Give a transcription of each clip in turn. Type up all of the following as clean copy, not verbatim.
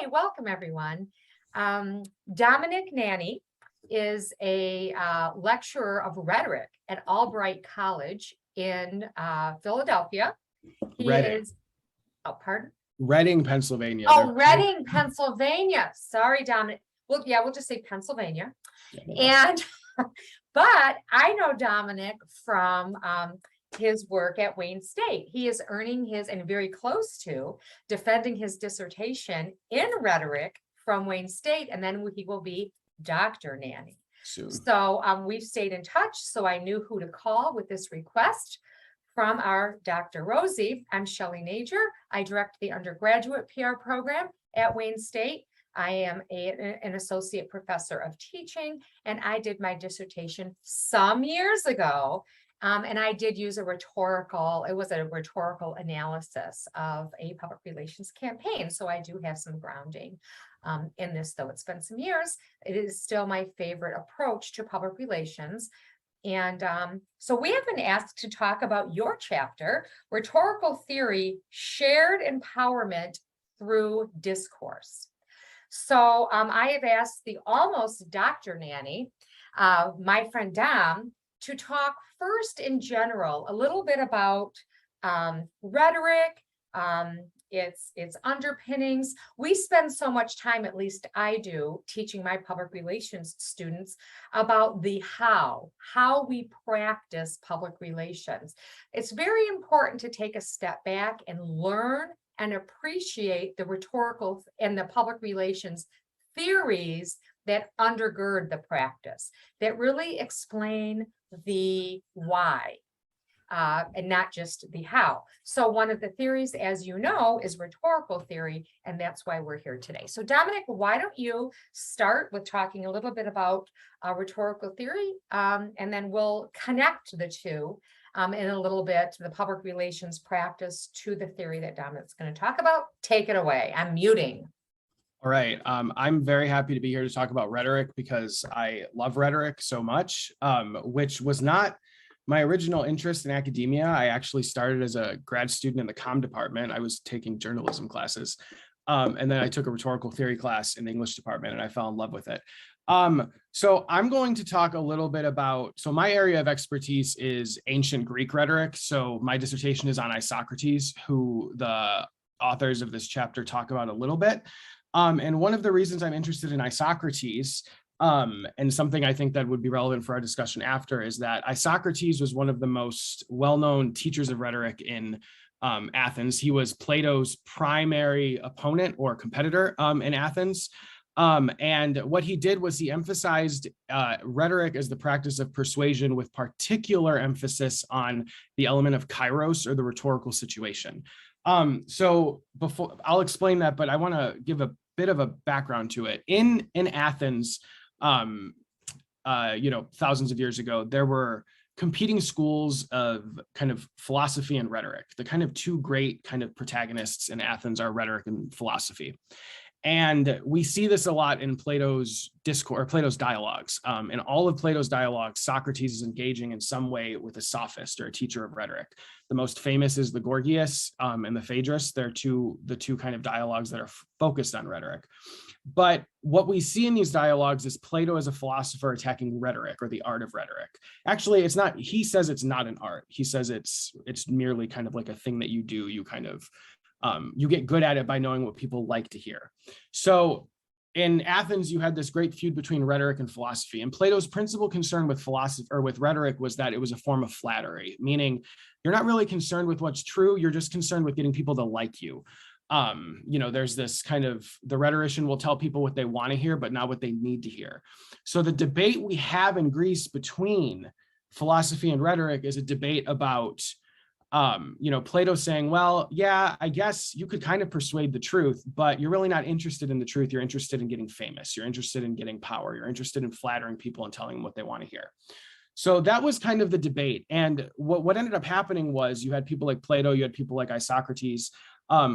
Hi, welcome everyone. Dominic Nanny is a lecturer of rhetoric at Albright College in Philadelphia. He Reading. is, oh, pardon? Reading, Pennsylvania. Oh, Reading, Pennsylvania. Sorry, Dominic. Well, yeah, we'll just say Pennsylvania. And, but I know Dominic from his work at Wayne State. He is earning his, and very close to, defending his dissertation in rhetoric from Wayne State, and then he will be Dr. Nanny. Soon. So we've stayed in touch, so I knew who to call with this request from our Dr. Rosie. I'm Shelley Nager. I direct the undergraduate PR program at Wayne State. I am an associate professor of teaching, and I did my dissertation some years ago. And I did use it was a rhetorical analysis of a public relations campaign. So I do have some grounding in this, though it's been some years. It is still my favorite approach to public relations. And so we have been asked to talk about your chapter, Rhetorical Theory, Shared Empowerment Through Discourse. So I have asked the almost Dr. Nanny, my friend Dom, to talk first in general, a little bit about rhetoric, its underpinnings. We spend so much time, at least I do, teaching my public relations students about the how we practice public relations. It's very important to take a step back and learn and appreciate the rhetorical and the public relations theories that undergird the practice, that really explain the why and not just the how. So one of the theories, as you know, is rhetorical theory, and that's why we're here today. So Dominic, why don't you start with talking a little bit about rhetorical theory, and then we'll connect the two in a little bit, the public relations practice to the theory that Dominic's going to talk about. Take it away. I'm muting. All right. I'm very happy to be here to talk about rhetoric because I love rhetoric so much, which was not my original interest in academia. I actually started as a grad student in the comm department. I was taking journalism classes. And then I took a rhetorical theory class in the English department and I fell in love with it. So I'm going to talk a little bit about, so my area of expertise is ancient Greek rhetoric. So my dissertation is on Isocrates, who the authors of this chapter talk about a little bit. And one of the reasons I'm interested in Isocrates, and something I think that would be relevant for our discussion after, is that Isocrates was one of the most well-known teachers of rhetoric in Athens. He was Plato's primary opponent or competitor in Athens. And what he did was he emphasized rhetoric as the practice of persuasion with particular emphasis on the element of kairos, or the rhetorical situation. So before I'll explain that, but I want to give a bit of a background to it. In Athens, thousands of years ago, there were competing schools of kind of philosophy and rhetoric. The kind of two great kind of protagonists in Athens are rhetoric and philosophy. And we see this a lot in Plato's discourse, or Plato's dialogues. In all of Plato's dialogues, Socrates is engaging in some way with a sophist or a teacher of rhetoric. The most famous is the Gorgias and the Phaedrus. They're the two kind of dialogues that are focused on rhetoric. But what we see in these dialogues is Plato as a philosopher attacking rhetoric, or the art of rhetoric. Actually, it's not, he says it's not an art. He says it's merely kind of like a thing that you do. You kind of, you get good at it by knowing what people like to hear. So in Athens, you had this great feud between rhetoric and philosophy. And Plato's principal concern with philosophy, or with rhetoric, was that it was a form of flattery, meaning you're not really concerned with what's true. You're just concerned with getting people to like you. There's this kind of, the rhetorician will tell people what they want to hear, but not what they need to hear. So the debate we have in Greece between philosophy and rhetoric is a debate about Plato saying, well, yeah, I guess you could kind of persuade the truth, but you're really not interested in the truth. You're interested in getting famous. You're interested in getting power. You're interested in flattering people and telling them what they want to hear. So that was kind of the debate. And what ended up happening was you had people like Plato, you had people like Isocrates,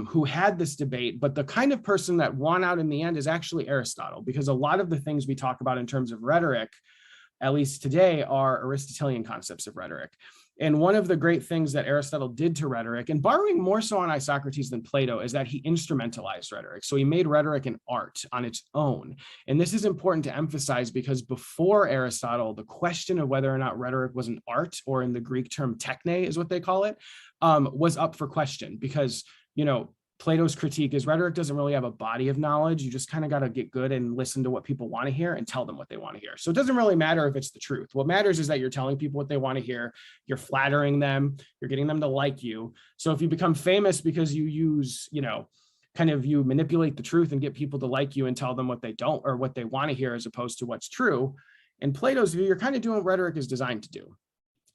who had this debate, but the kind of person that won out in the end is actually Aristotle, because a lot of the things we talk about in terms of rhetoric, at least today, are Aristotelian concepts of rhetoric. And one of the great things that Aristotle did to rhetoric, and borrowing more so on Isocrates than Plato, is that he instrumentalized rhetoric. So he made rhetoric an art on its own. And this is important to emphasize because before Aristotle, the question of whether or not rhetoric was an art, or in the Greek term techne is what they call it, was up for question because, Plato's critique is rhetoric doesn't really have a body of knowledge. You just kind of got to get good and listen to what people want to hear and tell them what they want to hear. So it doesn't really matter if it's the truth. What matters is that you're telling people what they want to hear. You're flattering them. You're getting them to like you. So if you become famous because you use, you manipulate the truth and get people to like you and tell them what they don't or what they want to hear as opposed to what's true. In Plato's view, you're kind of doing what rhetoric is designed to do.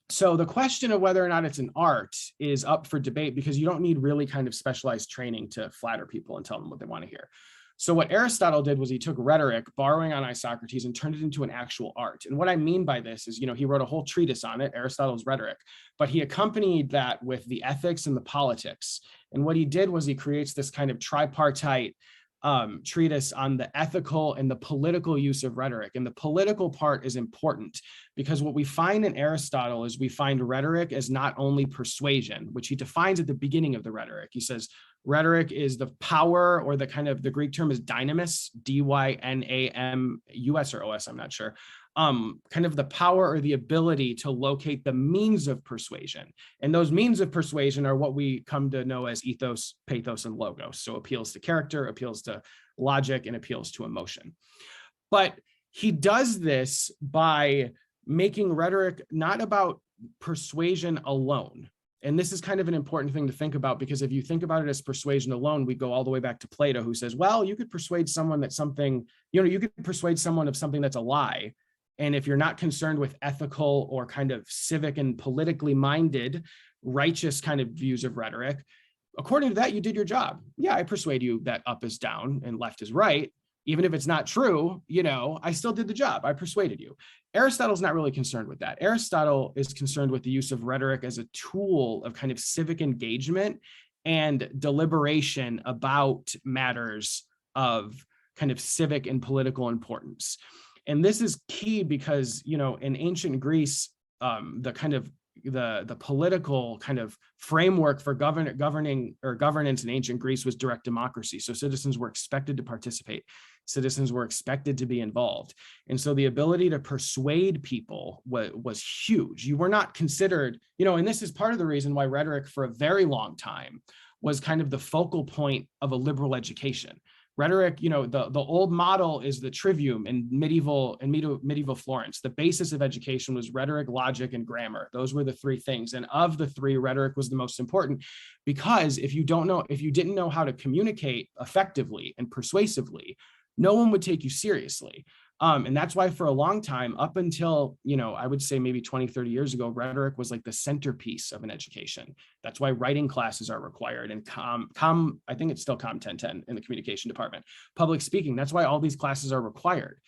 So the question of whether or not it's an art is up for debate because you don't need really kind of specialized training to flatter people and tell them what they want to hear. So what Aristotle did was he took rhetoric, borrowing on Isocrates, and turned it into an actual art. And what I mean by this is, he wrote a whole treatise on it, Aristotle's Rhetoric, but he accompanied that with the ethics and the politics. And what he did was he creates this kind of tripartite treatise on the ethical and the political use of rhetoric. And the political part is important because what we find in Aristotle is we find rhetoric as not only persuasion, which he defines at the beginning of the rhetoric. He says, rhetoric is the power, or the Greek term is dynamis, dynamus or os, I'm not sure. Kind of the power or the ability to locate the means of persuasion. And those means of persuasion are what we come to know as ethos, pathos, and logos. So appeals to character, appeals to logic, and appeals to emotion. But he does this by making rhetoric not about persuasion alone. And this is kind of an important thing to think about, because if you think about it as persuasion alone, we go all the way back to Plato, who says, well, you could persuade someone that something, you could persuade someone of something that's a lie. And if you're not concerned with ethical or kind of civic and politically minded, righteous kind of views of rhetoric, according to that, you did your job. Yeah, I persuade you that up is down and left is right. Even if it's not true, I still did the job. I persuaded you. Aristotle's not really concerned with that. Aristotle is concerned with the use of rhetoric as a tool of kind of civic engagement and deliberation about matters of kind of civic and political importance. And this is key because, in ancient Greece, the political kind of framework for governance in ancient Greece was direct democracy. So citizens were expected to participate. Citizens were expected to be involved. And so the ability to persuade people was huge. You were not considered, and this is part of the reason why rhetoric for a very long time was kind of the focal point of a liberal education. Rhetoric, the old model is the trivium in medieval Florence. The basis of education was rhetoric, logic, and grammar. Those were the three things. And of the three, rhetoric was the most important, because if you didn't know how to communicate effectively and persuasively, no one would take you seriously. And that's why for a long time, up until, I would say maybe 20, 30 years ago, rhetoric was like the centerpiece of an education. That's why writing classes are required. And I think it's still Com 1010 in the communication department. Public speaking, that's why all these classes are required.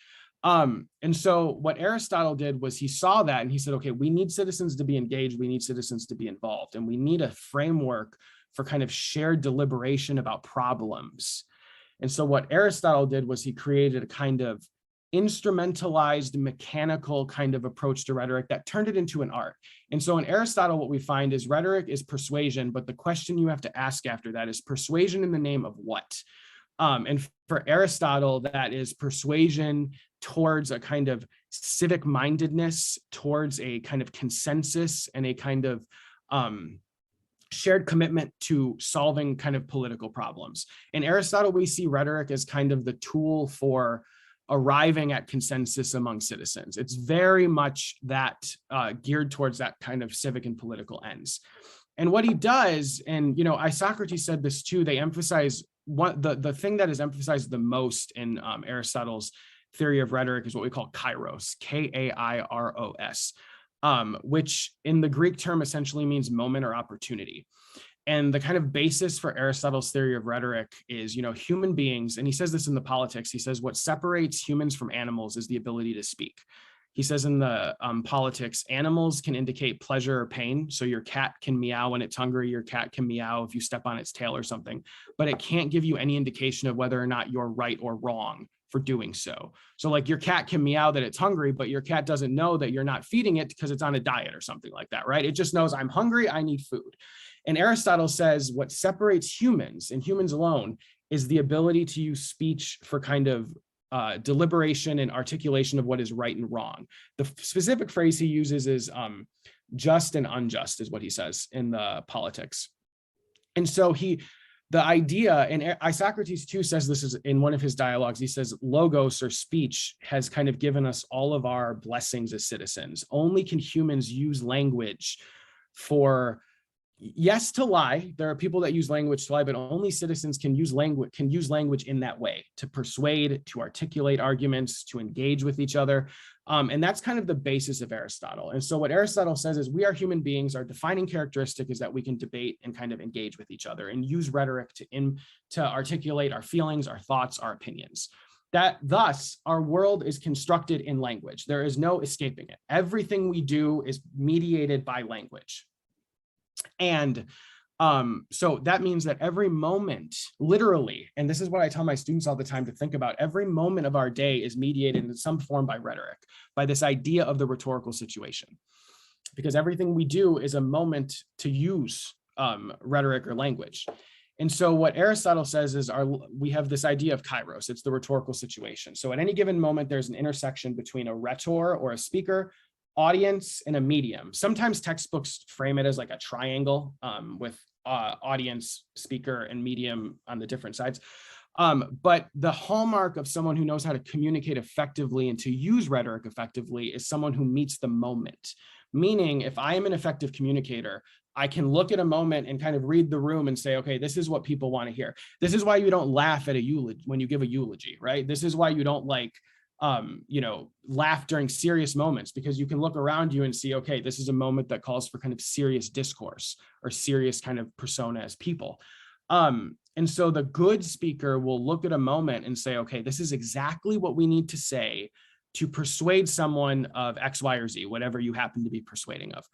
And so what Aristotle did was he saw that and he said, okay, we need citizens to be engaged. We need citizens to be involved. And we need a framework for kind of shared deliberation about problems. And so what Aristotle did was he created a kind of instrumentalized, mechanical kind of approach to rhetoric that turned it into an art. And so in Aristotle, what we find is rhetoric is persuasion, but the question you have to ask after that is persuasion in the name of what? And for Aristotle, that is persuasion towards a kind of civic mindedness, towards a kind of consensus and a kind of shared commitment to solving kind of political problems. In Aristotle, we see rhetoric as kind of the tool for arriving at consensus among citizens. It's very much that geared towards that kind of civic and political ends. And what he does, and Isocrates said this too, they emphasize the thing that is emphasized the most in Aristotle's theory of rhetoric is what we call kairos, K-A-I-R-O-S, which in the Greek term essentially means moment or opportunity. And the kind of basis for Aristotle's theory of rhetoric is, human beings, and he says this in the Politics, he says what separates humans from animals is the ability to speak. He says in the Politics, animals can indicate pleasure or pain. So your cat can meow when it's hungry, your cat can meow if you step on its tail or something, but it can't give you any indication of whether or not you're right or wrong for doing so. So like your cat can meow that it's hungry, but your cat doesn't know that you're not feeding it because it's on a diet or something like that, right? It just knows I'm hungry, I need food. And Aristotle says what separates humans and humans alone is the ability to use speech for kind of deliberation and articulation of what is right and wrong. The specific phrase he uses is just and unjust is what he says in the Politics. And so the idea, and Isocrates too says this is in one of his dialogues, he says logos or speech has kind of given us all of our blessings as citizens. Only can humans use language for, yes, to lie. There are people that use language to lie, but only citizens can use language in that way, to persuade, to articulate arguments, to engage with each other. And that's kind of the basis of Aristotle. And so what Aristotle says is we are human beings. Our defining characteristic is that we can debate and kind of engage with each other and use rhetoric to articulate our feelings, our thoughts, our opinions. That thus our world is constructed in language. There is no escaping it. Everything we do is mediated by language. And so that means that every moment, literally, and this is what I tell my students all the time to think about, every moment of our day is mediated in some form by rhetoric, by this idea of the rhetorical situation. Because everything we do is a moment to use rhetoric or language. And so what Aristotle says is we have this idea of kairos, it's the rhetorical situation. So at any given moment, there's an intersection between a rhetor or a speaker, audience, and a medium. Sometimes textbooks frame it as like a triangle with audience, speaker, and medium on the different sides. But the hallmark of someone who knows how to communicate effectively and to use rhetoric effectively is someone who meets the moment. Meaning, if I am an effective communicator, I can look at a moment and kind of read the room and say, okay, this is what people want to hear. This is why you don't laugh at a eulogy when you give a eulogy, right? This is why you don't laugh during serious moments, because you can look around you and see, okay, this is a moment that calls for kind of serious discourse or serious kind of persona as people. And so the good speaker will look at a moment and say, okay, this is exactly what we need to say to persuade someone of X, Y, or Z, whatever you happen to be persuading of.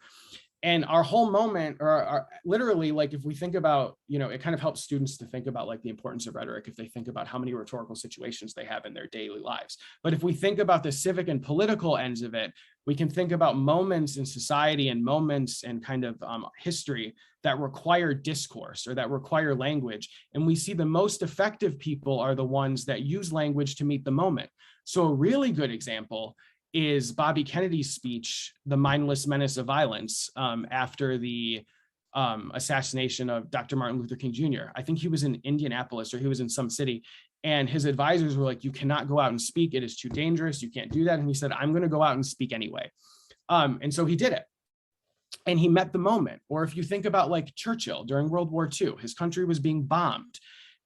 And our whole moment, or literally, like if we think about, it kind of helps students to think about like the importance of rhetoric if they think about how many rhetorical situations they have in their daily lives. But if we think about the civic and political ends of it, we can think about moments in society and moments and kind of history that require discourse or that require language. And we see the most effective people are the ones that use language to meet the moment. So a really good example is Bobby Kennedy's speech, The Mindless Menace of Violence, after the assassination of Dr. Martin Luther King Jr. I think he was in Indianapolis or he was in some city, and his advisors were like, you cannot go out and speak. It is too dangerous. You can't do that. And he said, I'm going to go out and speak anyway. And so he did it. And he met the moment. Or if you think about like Churchill during World War II, his country was being bombed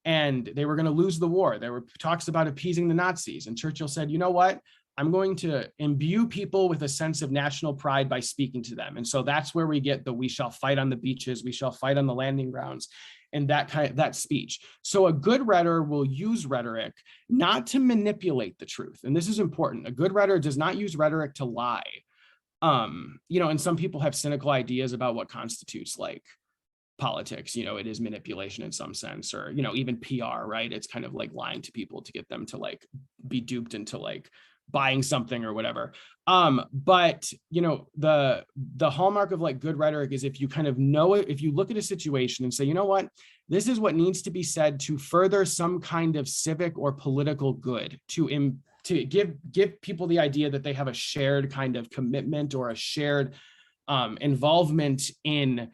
and they were going to lose the war. There were talks about appeasing the Nazis. And Churchill said, you know what? I'm going to imbue people with a sense of national pride by speaking to them. And so that's where we get the we shall fight on the beaches, we shall fight on the landing grounds, and that speech. So a good rhetor will use rhetoric not to manipulate the truth. And this is important. A good rhetor does not use rhetoric to lie. And some people have cynical ideas about what constitutes like politics. It is manipulation in some sense, or, even PR, right? It's kind of like lying to people to get them to like be duped into like buying something or whatever. But the hallmark of like good rhetoric is if you kind of know it, if you look at a situation and say, you know what, this is what needs to be said to further some kind of civic or political good, to give people the idea that they have a shared kind of commitment or a shared involvement in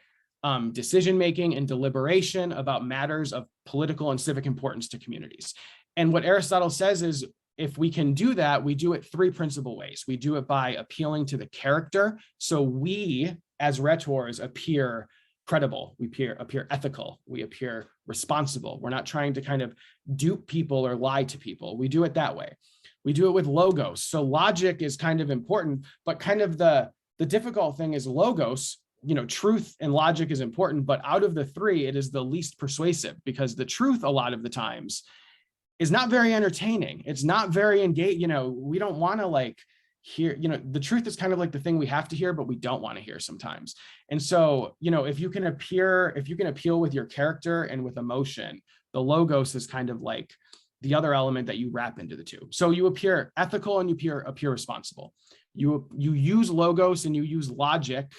decision-making and deliberation about matters of political and civic importance to communities. And what Aristotle says is, if we can do that, we do it three principal ways. We do it by appealing to the character. So we, as rhetors, appear credible, we appear ethical, we appear responsible. We're not trying to kind of dupe people or lie to people. We do it that way. We do it with logos. So logic is kind of important, but kind of the difficult thing is logos, truth and logic is important, but out of the three, it is the least persuasive, because the truth a lot of the times is not very entertaining. It's not very engaged. We don't want to like hear, the truth is kind of like the thing we have to hear, but we don't want to hear sometimes. And so, if you can appeal with your character and with emotion, the logos is kind of like the other element that you wrap into the two. So you appear ethical and you appear responsible. You use logos and you use logic,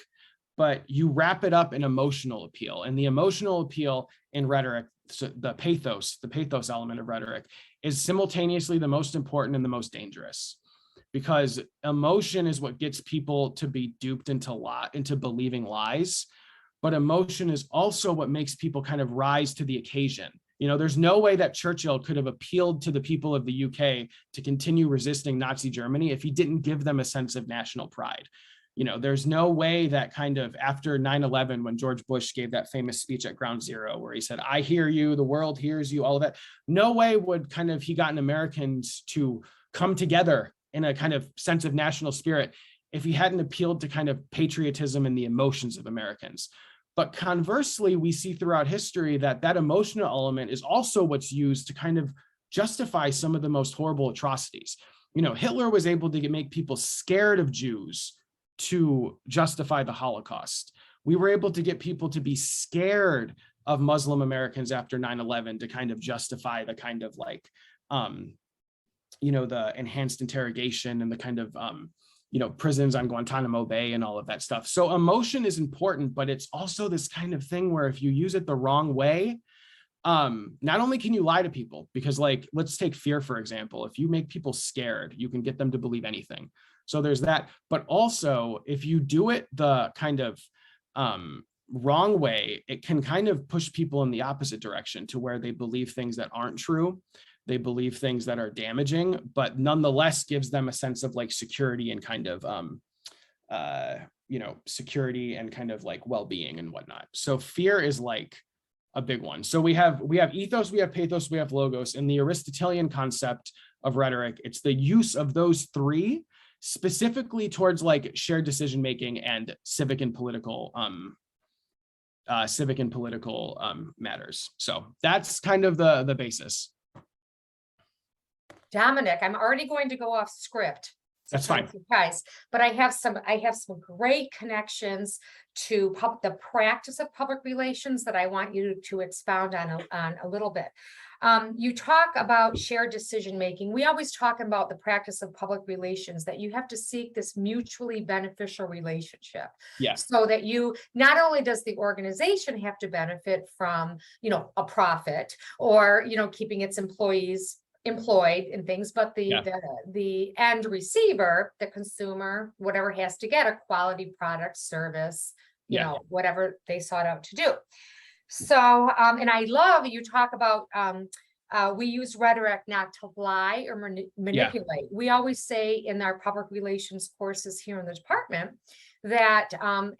but you wrap it up in emotional appeal. And the emotional appeal in rhetoric, so the pathos element of rhetoric, is simultaneously the most important and the most dangerous, because emotion is what gets people to be duped into believing lies. But emotion is also what makes people kind of rise to the occasion. You know, there's no way that Churchill could have appealed to the people of the UK to continue resisting Nazi Germany if he didn't give them a sense of national pride. You know, there's no way that kind of after 9/11, when George Bush gave that famous speech at Ground Zero, where he said, I hear you, the world hears you, all of that, no way would kind of he gotten Americans to come together in a kind of sense of national spirit if he hadn't appealed to kind of patriotism and the emotions of Americans. But conversely, we see throughout history that that emotional element is also what's used to kind of justify some of the most horrible atrocities. You know, Hitler was able to make people scared of Jews to justify the Holocaust. We were able to get people to be scared of Muslim Americans after 9/11 to kind of justify the kind of like, you know, the enhanced interrogation and the kind of, you know, prisons on Guantanamo Bay and all of that stuff. So emotion is important, but it's also this kind of thing where if you use it the wrong way, not only can you lie to people, because like, let's take fear, for example. If you make people scared, you can get them to believe anything. So there's that. But also, if you do it the kind of wrong way, it can kind of push people in the opposite direction to where they believe things that aren't true. They believe things that are damaging, but nonetheless gives them a sense of like security and kind of, you know, security and kind of like well-being and whatnot. So fear is like a big one. So we have ethos, we have pathos, we have logos. In the Aristotelian concept of rhetoric, it's the use of those three specifically towards like shared decision making and civic and political matters. So that's kind of the basis. Dominic, I'm already going to go off script. That's fine. Guys, but I have some great connections to the practice of public relations that I want you to expound on a little bit. You talk about shared decision making. We always talk about the practice of public relations, that you have to seek this mutually beneficial relationship. Yeah. So that you, not only does the organization have to benefit from, you know, a profit or, you know, keeping its employees employed and things, but the end receiver, the consumer, whatever, has to get a quality product, service, you know, whatever they sought out to do. So, and I love you talk about, we use rhetoric not to lie or manipulate. We always say in our public relations courses here in the department that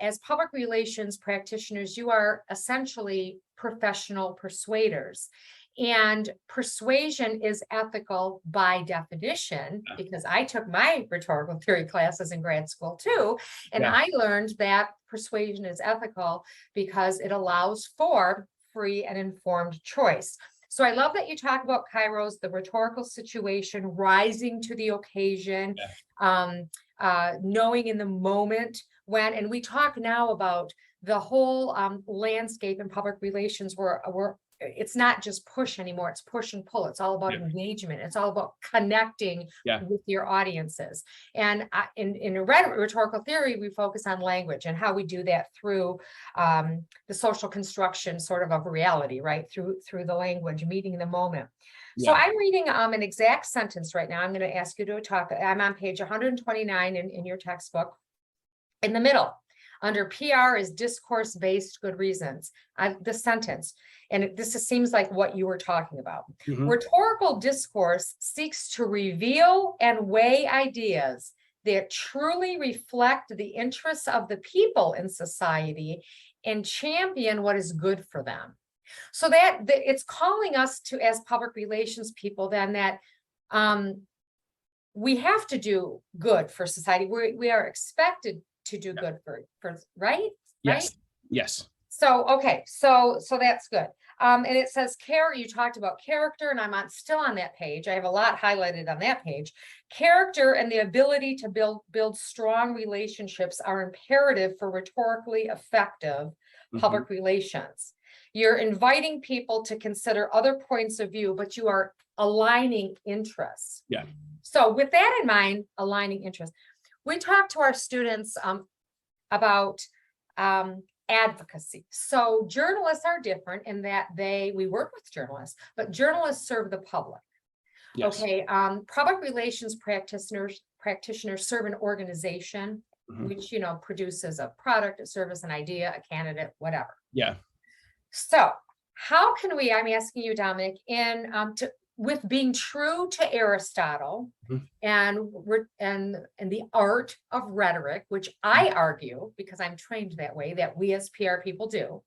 as public relations practitioners, you are essentially professional persuaders. And persuasion is ethical by definition, because I took my rhetorical theory classes in grad school too. And I learned that persuasion is ethical because it allows for free and informed choice. So I love that you talk about Kairos, the rhetorical situation, rising to the occasion, knowing in the moment when, and we talk now about the whole landscape in public relations where it's not just push anymore, it's push and pull. It's all about engagement. It's all about connecting with your audiences. And in rhetorical theory, we focus on language and how we do that through the social construction sort of reality, right? Through the language, meeting the moment. So I'm reading an exact sentence right now. I'm going to ask you to talk. I'm on page 129 in your textbook. In the middle, under PR is discourse-based good reasons. The sentence, and this seems like what you were talking about. Rhetorical discourse seeks to reveal and weigh ideas that truly reflect the interests of the people in society and champion what is good for them. So that it's calling us to, as public relations people, then that we have to do good for society. We are expected to do good for right? Yes. Right? Yes. So, okay. So that's good. And it says character, you talked about character, and I'm still on that page. I have a lot highlighted on that page. Character and the ability to build strong relationships are imperative for rhetorically effective public relations. You're inviting people to consider other points of view, but you are aligning interests. Yeah. So with that in mind, aligning interests, we talk to our students about advocacy. So journalists are different in that we work with journalists, but journalists serve the public. Yes. Okay, public relations practitioners serve an organization, Mhm. which, you know, produces a product, a service, an idea, a candidate, whatever. Yeah. So how can we, I'm asking you, Dominic, with being true to Aristotle Mhm. and the art of rhetoric, which I argue, because I'm trained that way, that we as PR people do,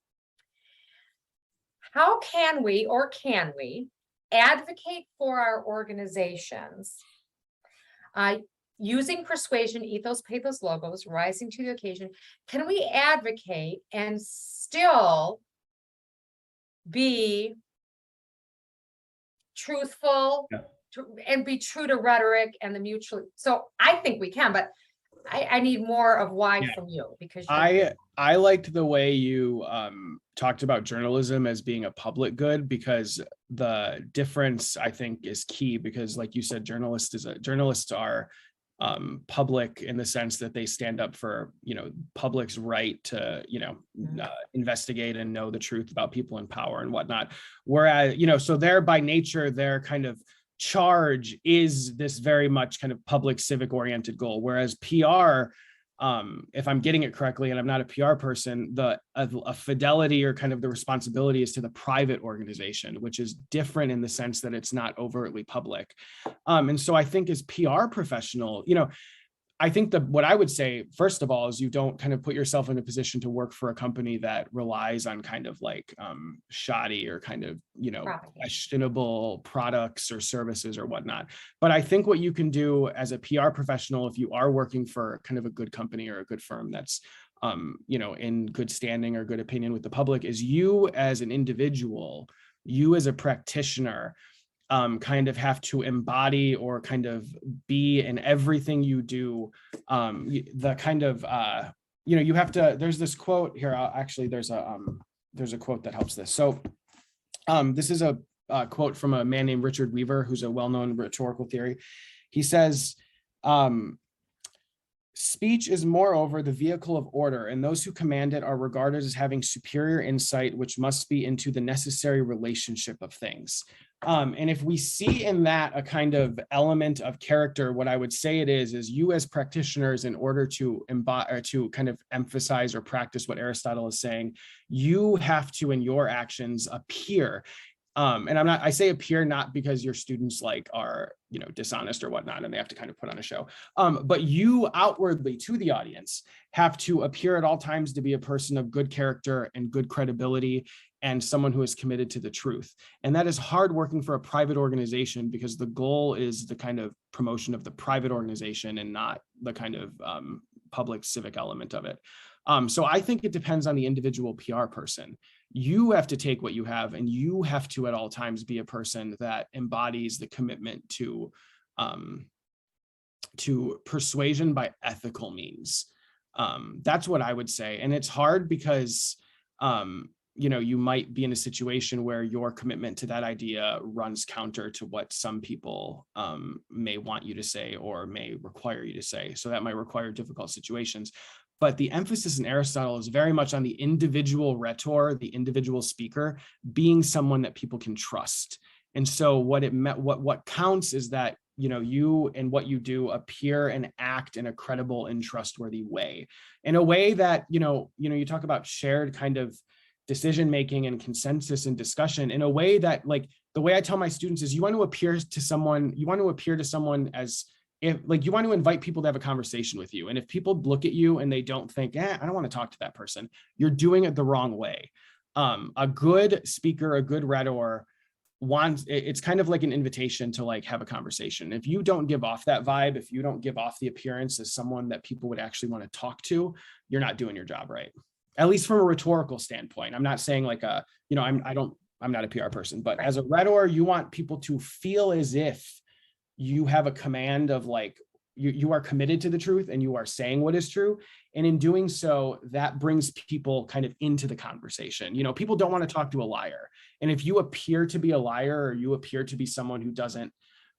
how can we advocate for our organizations using persuasion, ethos, pathos, logos, rising to the occasion? Can we advocate and still be truthful Yeah. and be true to rhetoric and the mutual? So I think we can, but I need more of why Yeah. from you, because I liked the way you talked about journalism as being a public good, because the difference, I think, is key, because like you said, journalists are public in the sense that they stand up for, you know, public's right to, you know, investigate and know the truth about people in power and whatnot. Whereas, you know, so they're by nature, their kind of charge is this very much kind of public civic oriented goal. Whereas PR, if I'm getting it correctly, and I'm not a PR person, a fidelity or kind of the responsibility is to the private organization, which is different in the sense that it's not overtly public. And so I think as PR professional, you know, I think what I would say, first of all, is you don't kind of put yourself in a position to work for a company that relies on kind of like shoddy or kind of, you know, questionable products or services or whatnot. But I think what you can do as a PR professional, if you are working for kind of a good company or a good firm that's, you know, in good standing or good opinion with the public, is you as an individual, you as a practitioner, kind of have to embody or kind of be in everything you do, the kind of, you know, you have to, there's this quote here, actually, there's a quote that helps this. So this is a quote from a man named Richard Weaver, who's a well-known rhetorical theory. He says, speech is moreover the vehicle of order, and those who command it are regarded as having superior insight, which must be into the necessary relationship of things. And if we see in that a kind of element of character, what I would say it is you as practitioners, in order to embody or to kind of emphasize or practice what Aristotle is saying, you have to, in your actions, appear. And I say appear not because your students like are, you know, dishonest or whatnot, and they have to kind of put on a show. But you outwardly to the audience have to appear at all times to be a person of good character and good credibility, and someone who is committed to the truth. And that is hard working for a private organization, because the goal is the kind of promotion of the private organization and not the kind of public civic element of it. So I think it depends on the individual PR person. You have to take what you have, and you have to at all times be a person that embodies the commitment to persuasion by ethical means. That's what I would say. And it's hard because you know, you might be in a situation where your commitment to that idea runs counter to what some people may want you to say or may require you to say. So that might require difficult situations. But the emphasis in Aristotle is very much on the individual rhetor, the individual speaker, being someone that people can trust. And so what counts is that, you know, you and what you do appear and act in a credible and trustworthy way, in a way that, you talk about shared kind of decision making and consensus and discussion, in a way that, like, the way I tell my students is, you want to appear to someone as if, like, you want to invite people to have a conversation with you. And if people look at you and they don't think, I don't want to talk to that person, you're doing it the wrong way. A good speaker, a good rhetor it's kind of like an invitation to, like, have a conversation. If you don't give off that vibe, if you don't give off the appearance as someone that people would actually want to talk to, you're not doing your job right. At least from a rhetorical standpoint. I'm not saying like I'm not a PR person, but as a rhetor, you want people to feel as if you have a command of, like, you are committed to the truth and you are saying what is true. And in doing so, that brings people kind of into the conversation. People don't want to talk to a liar. And if you appear to be a liar, or you appear to be someone who doesn't,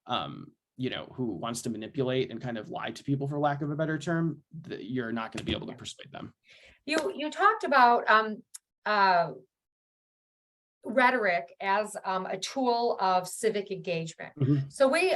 who wants to manipulate and kind of lie to people, for lack of a better term, you're not going to be able to persuade them. You talked about rhetoric as a tool of civic engagement. Mhm. So we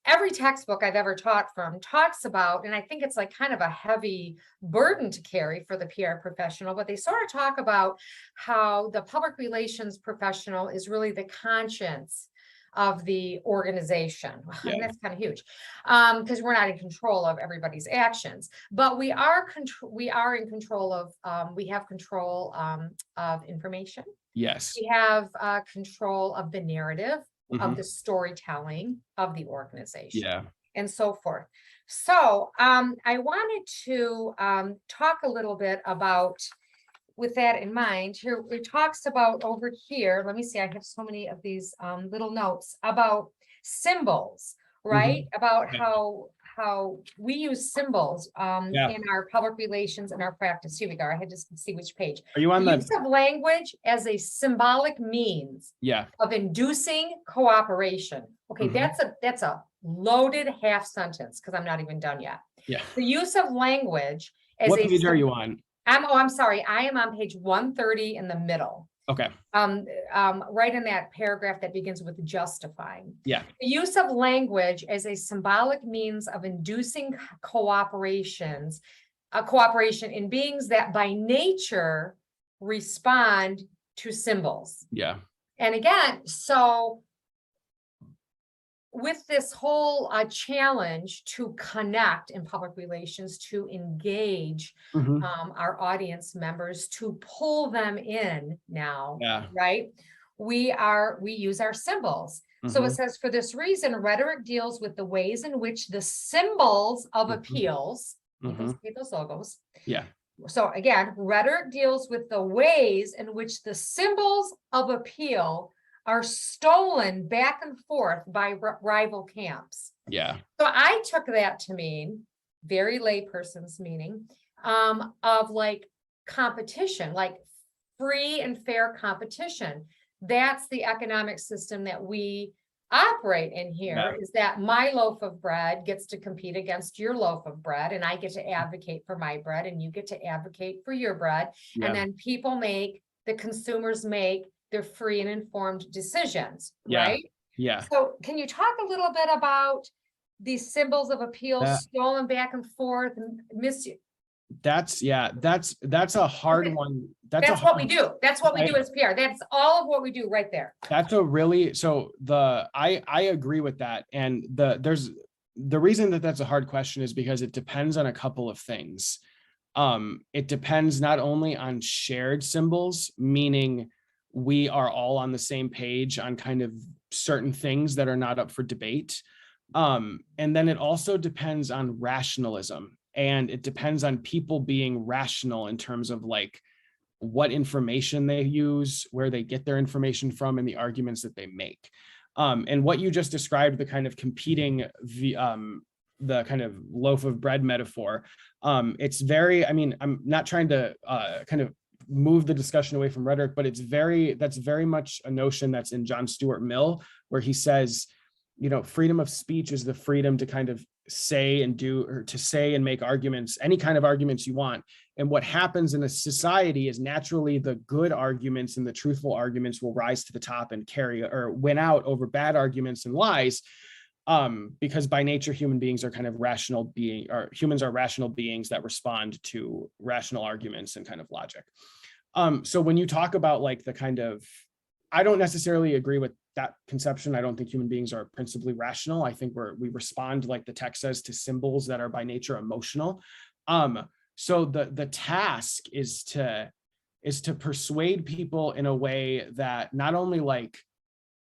every textbook I've ever taught from talks about, and I think it's like kind of a heavy burden to carry for the PR professional, but they sort of talk about how the public relations professional is really the conscience of the organization. Yeah. And that's kind of huge, because we're not in control of everybody's actions, but we are in control of we have control of information. Yes. We have control of the narrative, of Mhm. the storytelling of the organization, Yeah. and so forth. So I wanted to talk a little bit about, with that in mind, here it talks about over here. Let me see, I have so many of these little notes about symbols, right? Mhm. About Yeah. how we use symbols Yeah. in our public relations and our practice. Here we go. I had to see which page. Are you on The the? use of language as a symbolic means Yeah. of inducing cooperation. Okay, Mhm. that's a loaded half sentence, because I'm not even done yet. Yeah. The use of language as What a page are you on? I'm sorry, I am on page 130 in the middle. Okay. Right in that paragraph that begins with justifying. Yeah. The use of language as a symbolic means of inducing cooperation in beings that by nature respond to symbols. Yeah. And again, so with this whole challenge to connect in public relations, to engage Mhm. our audience members, to pull them in now, Yeah. right? We use our symbols. So it Mhm. says, for this reason, rhetoric deals with the ways in which the symbols of Mhm. appeals, Mhm. those logos. Yeah. So again, rhetoric deals with the ways in which the symbols of appeal are stolen back and forth by rival camps. Yeah. So I took that to mean, very layperson's meaning, of like competition, like free and fair competition. That's the economic system that we operate in here, Yeah. is that my loaf of bread gets to compete against your loaf of bread, and I get to advocate for my bread, and you get to advocate for your bread. Yeah. And then the consumers make their free and informed decisions, Yeah. right? Yeah. So can you talk a little bit about these symbols of appeal That- stolen back and forth and That's a hard Okay. one. That's what we do. That's what we do as PR. That's all of what we do right there. That's a really, I agree with that. And the reason that that's a hard question is because it depends on a couple of things. It depends not only on shared symbols, meaning we are all on the same page on kind of certain things that are not up for debate. And then it also depends on rationalism, and it depends on people being rational in terms of like what information they use, where they get their information from, and the arguments that they make. And what you just described, the kind of competing, the kind of loaf of bread metaphor, it's very, I mean, I'm not trying to kind of move the discussion away from rhetoric, but that's very much a notion that's in John Stuart Mill, where he says, freedom of speech is the freedom to kind of say and do, or to say and make arguments, any kind of arguments you want. And what happens in a society is naturally the good arguments and the truthful arguments will rise to the top and win out over bad arguments and lies. Because by nature, humans are rational beings that respond to rational arguments and kind of logic. So when you talk about like the kind of, I don't necessarily agree with that conception. I don't think human beings are principally rational. I think we respond, like the text says, to symbols that are by nature emotional. So the task is to persuade people in a way that not only like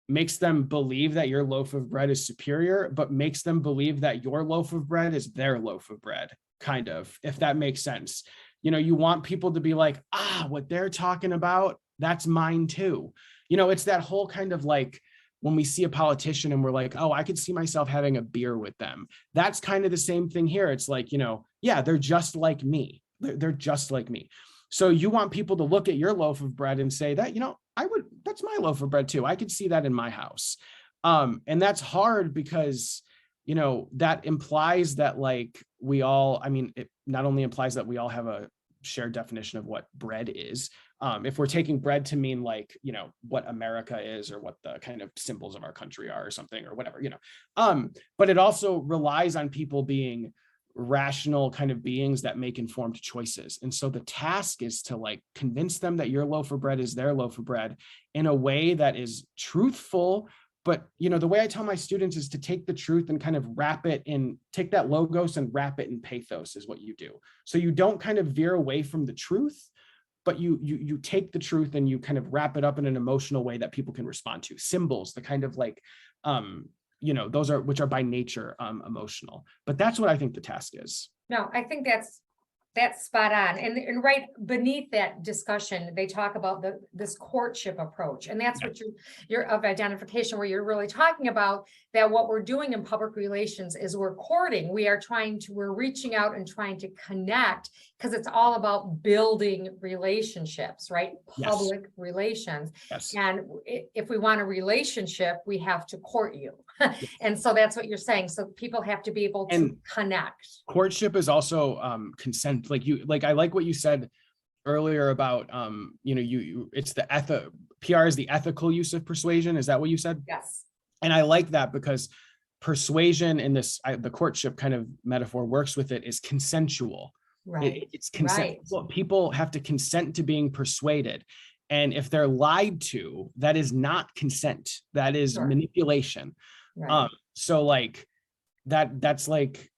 makes them believe that your loaf of bread is superior, but makes them believe that your loaf of bread is their loaf of bread, kind of, if that makes sense. You want people to be like, what they're talking about, that's mine too. It's that whole kind of like when we see a politician and we're like, oh, I could see myself having a beer with them. That's kind of the same thing here. It's like, yeah, they're just like me. They're just like me. So you want people to look at your loaf of bread and say that, that's my loaf of bread too. I could see that in my house. And that's hard because, that implies that like it not only implies that we all have a shared definition of what bread is. If we're taking bread to mean like, what America is or what the kind of symbols of our country are or something or whatever, but it also relies on people being rational kind of beings that make informed choices. And so the task is to like convince them that your loaf of bread is their loaf of bread in a way that is truthful. But, the way I tell my students is to take the truth and kind of wrap it in, take that logos and wrap it in pathos is what you do. So you don't kind of veer away from the truth, but you take the truth and you kind of wrap it up in an emotional way that people can respond to. Symbols, the kind of like, those are, which are by nature emotional. But that's what I think the task is. No, I think that's spot on. And right beneath that discussion, they talk about this courtship approach. And that's what you're of identification, where you're really talking about that what we're doing in public relations is we're courting. We're reaching out and trying to connect, because it's all about building relationships, right? Public relations. Yes. And if we want a relationship, we have to court you. Yes. And so that's what you're saying. So people have to be able to connect. Courtship is also consent. Like I like what you said earlier about it's the PR is the ethical use of persuasion. Is that what you said? Yes. And I like that because persuasion in the courtship kind of metaphor works with it is consensual. Right. It's consensual. Right. People have to consent to being persuaded. And if they're lied to, that is not consent. That is manipulation. Right. So like that's like,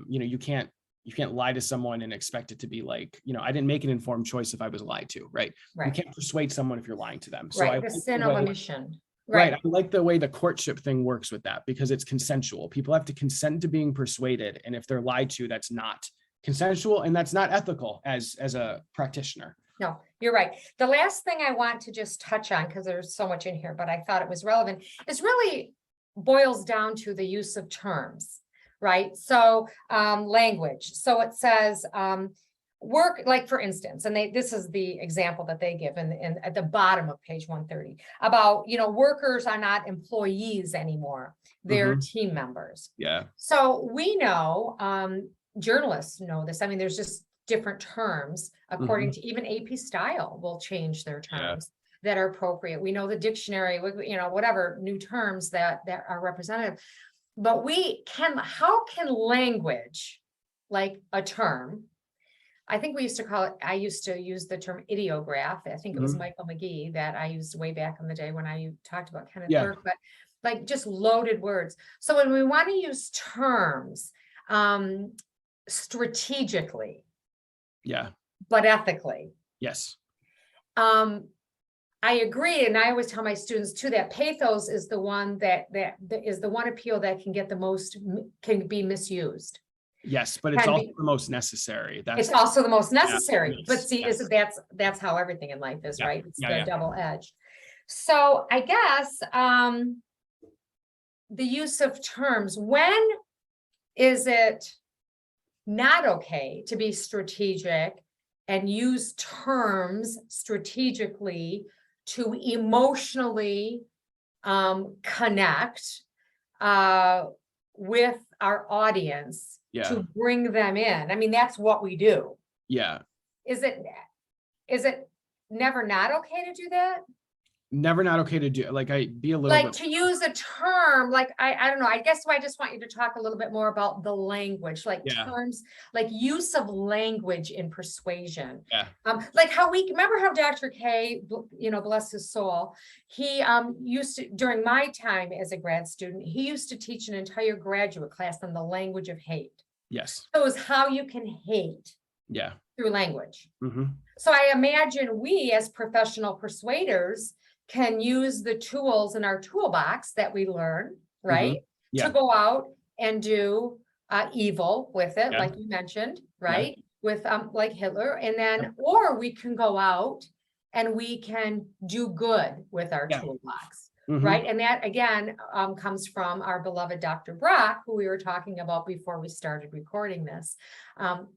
you can't lie to someone and expect it to be like, I didn't make an informed choice if I was lied to, right? You can't persuade someone if you're lying to them. So right. The sin of omission. Right. I like the way the courtship thing works with that because it's consensual. People have to consent to being persuaded. And if they're lied to, that's not consensual and that's not ethical as a practitioner. No, you're right. The last thing I want to just touch on, because there's so much in here, but I thought it was relevant, is really boils down to the use of terms, right? So language. So it says work, like for instance, and this is the example that they give in at the bottom of page 130 about, workers are not employees anymore. They're team members. Yeah. So we know, journalists know this. I mean, there's just different terms according to even AP Style will change their terms that are appropriate. We know the dictionary, whatever new terms that are representative, but how can language, like a term, I think I used to use the term ideograph. I think it was Michael McGee that I used way back in the day when I talked about Kenneth Burke, but like just loaded words. So when we want to use terms strategically, but ethically. Yes. I agree. And I always tell my students too, that pathos is the one that is the one appeal that can be misused. Yes, but it's also the most necessary. It's also the most necessary. Yes, but see, that's how everything in life is, right? It's the double edge. So I guess the use of terms, when is it not okay to be strategic and use terms strategically to emotionally connect with our audience to bring them in? I mean, that's what we do. Yeah. Is it never not okay to do that? Never not okay to do. Like be a little like bit to use a term, like I don't know. I guess I just want you to talk a little bit more about the language, like terms, like use of language in persuasion. Like how we remember how Dr. K, bless his soul, he used to, during my time as a grad student, he used to teach an entire graduate class on the language of hate. Yes. So it was how you can hate. Through language. So I imagine we as professional persuaders can use the tools in our toolbox that we learn, right? To go out and do evil with it, like you mentioned, right? With like Hitler, and then, or we can go out and we can do good with our toolbox. right? And that again comes from our beloved Dr. Brock, who we were talking about before we started recording this.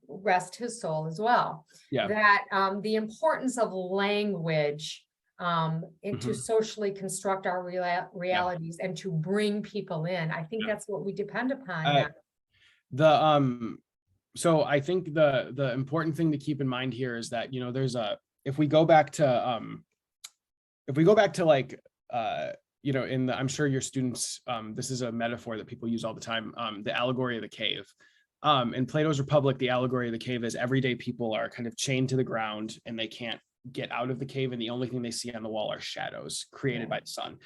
Rest his soul as well. Yeah. That the importance of language to socially construct our realities and to bring people in. I think that's what we depend upon now. So I think the important thing to keep in mind here is that, you know, there's if we go back to like you know, I'm sure your students, this is a metaphor that people use all the time, the allegory of the cave. In Plato's Republic, the allegory of the cave is everyday people are kind of chained to the ground and they can't get out of the cave, and the only thing they see on the wall are shadows created by the sun.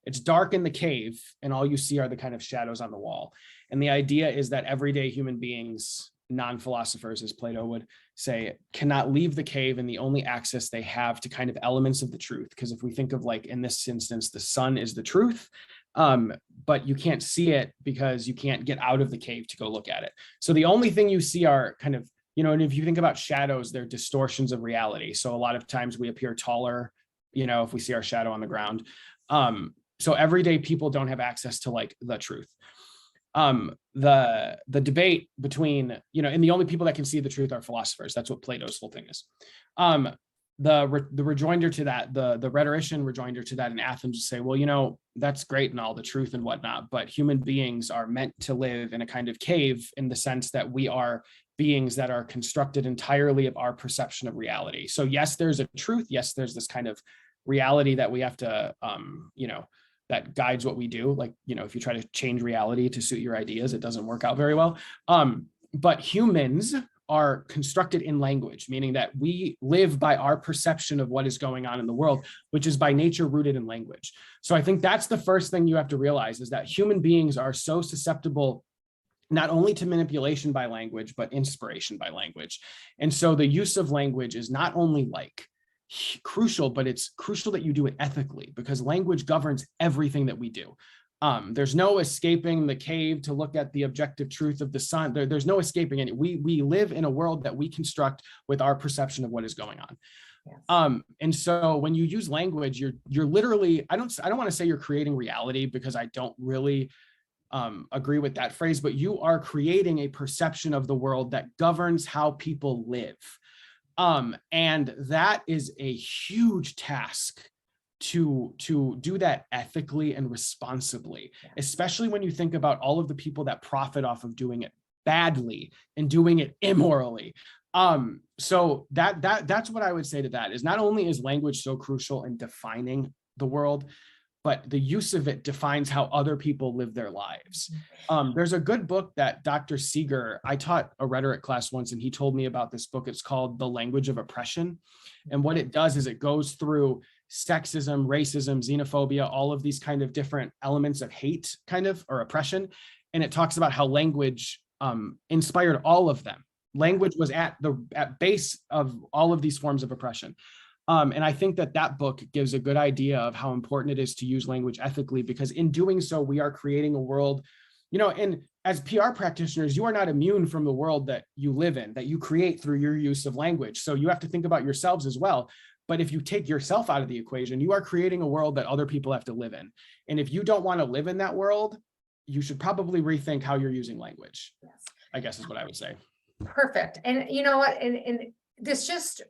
It's dark in the cave and all you see are the kind of shadows on the wall. And the idea is that everyday human beings, non-philosophers, as Plato would say, cannot leave the cave, and the only access they have to kind of elements of the truth. Because if we think of, like, in this instance, the sun is the truth, but you can't see it because you can't get out of the cave to go look at it. So the only thing you see are kind of, you know, and if you think about shadows, they're distortions of reality. So a lot of times we appear taller, you know, if we see our shadow on the ground. So everyday people don't have access to, like, the truth. The debate between, you know, and the only people that can see the truth are philosophers. That's what Plato's whole thing is. The rejoinder to that, the rhetorician rejoinder to that in Athens would say, well, you know, that's great and all, the truth and whatnot, but human beings are meant to live in a kind of cave, in the sense that we are beings that are constructed entirely of our perception of reality. So yes, there's a truth. Yes, there's this kind of reality that we have to, you know, that guides what we do. Like, you know, if you try to change reality to suit your ideas, it doesn't work out very well. But humans are constructed in language, meaning that we live by our perception of what is going on in the world, which is by nature rooted in language. So I think that's the first thing you have to realize, is that human beings are so susceptible not only to manipulation by language, but inspiration by language. And so the use of language is not only like crucial, but it's crucial that you do it ethically, because language governs everything that we do. There's no escaping the cave to look at the objective truth of the sun. There's no escaping it. We live in a world that we construct with our perception of what is going on. Yes. And so when you use language, you're literally, I don't want to say you're creating reality, because I don't really agree with that phrase, but you are creating a perception of the world that governs how people live. And that is a huge task to do that ethically and responsibly, especially when you think about all of the people that profit off of doing it badly and doing it immorally. So that's what I would say to that, is not only is language so crucial in defining the world, but the use of it defines how other people live their lives. There's a good book that Dr. Seeger, I taught a rhetoric class once, and he told me about this book. It's called The Language of Oppression. And what it does is it goes through sexism, racism, xenophobia, all of these kind of different elements of hate, kind of, or oppression. And it talks about how language inspired all of them. Language was at base of all of these forms of oppression. And I think that book gives a good idea of how important it is to use language ethically, because in doing so, we are creating a world, you know, and as PR practitioners, you are not immune from the world that you live in, that you create through your use of language. So you have to think about yourselves as well. But if you take yourself out of the equation, you are creating a world that other people have to live in. And if you don't want to live in that world, you should probably rethink how you're using language, I guess is what I would say. Perfect. And you know what, and this just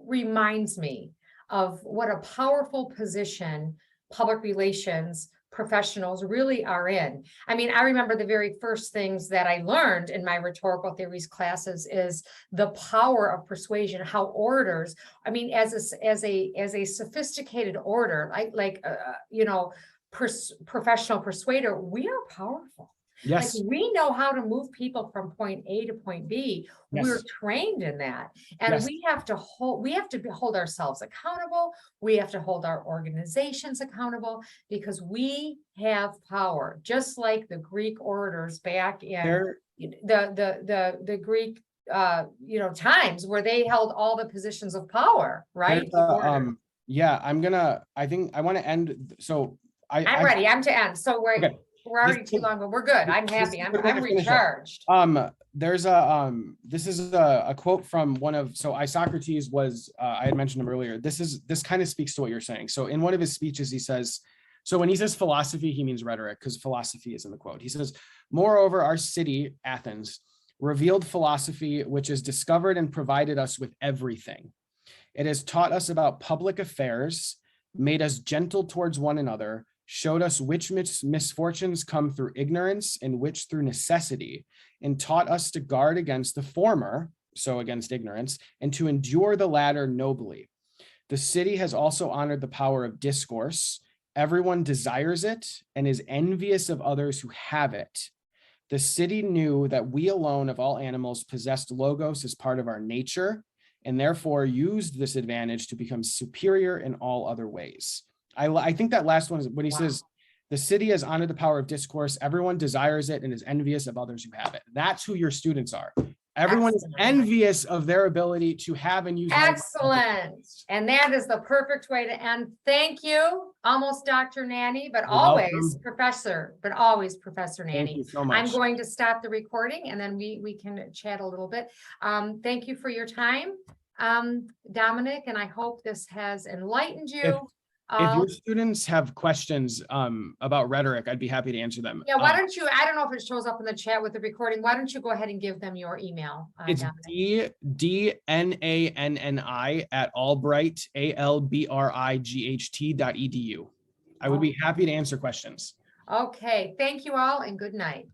reminds me of what a powerful position public relations professionals really are in. I mean, I remember the very first things that I learned in my rhetorical theories classes is the power of persuasion, how orators, I mean, as a sophisticated orator, you know, professional persuader, we are powerful. Yes. Like, we know how to move people from point A to point B. Yes. We're trained in that. And yes. we have to hold ourselves accountable. We have to hold our organizations accountable, because we have power, just like the Greek orators back in the Greek you know, times, where they held all the positions of power, right? Yeah, I think I want to end. So I'm ready. I'm to end. So okay. We're already too long, but we're good. I'm happy. I'm recharged. There's this is a quote from so Isocrates was, I had mentioned him earlier. This kind of speaks to what you're saying. So in one of his speeches, he says, So when he says philosophy, he means rhetoric, because philosophy is in the quote. He says, moreover, our city, Athens, revealed philosophy, which has discovered and provided us with everything. It has taught us about public affairs, made us gentle towards one another, showed us which misfortunes come through ignorance and which through necessity, and taught us to guard against the former, so against ignorance, and to endure the latter nobly. The city has also honored the power of discourse. Everyone desires it and is envious of others who have it. The city knew that we alone of all animals possessed logos as part of our nature, and therefore used this advantage to become superior in all other ways. I think that last one is when he says, the city has honored the power of discourse. Everyone desires it and is envious of others who have it. That's who your students are. Everyone is envious of their ability to have and use. Excellent. And that is the perfect way to end. Thank you. Almost Dr. Nanny, but You're always welcome. Professor, but always Professor Nanny. Thank you so much. I'm going to stop the recording and then we can chat a little bit. Thank you for your time, Dominic, and I hope this has enlightened you. If your students have questions about rhetoric, I'd be happy to answer them. Yeah, why don't you, I don't know if it shows up in the chat with the recording. Why don't you go ahead and give them your email? It's DNANNI at Albright, ALBRIGHT.edu. I would be happy to answer questions. Okay, thank you all and good night.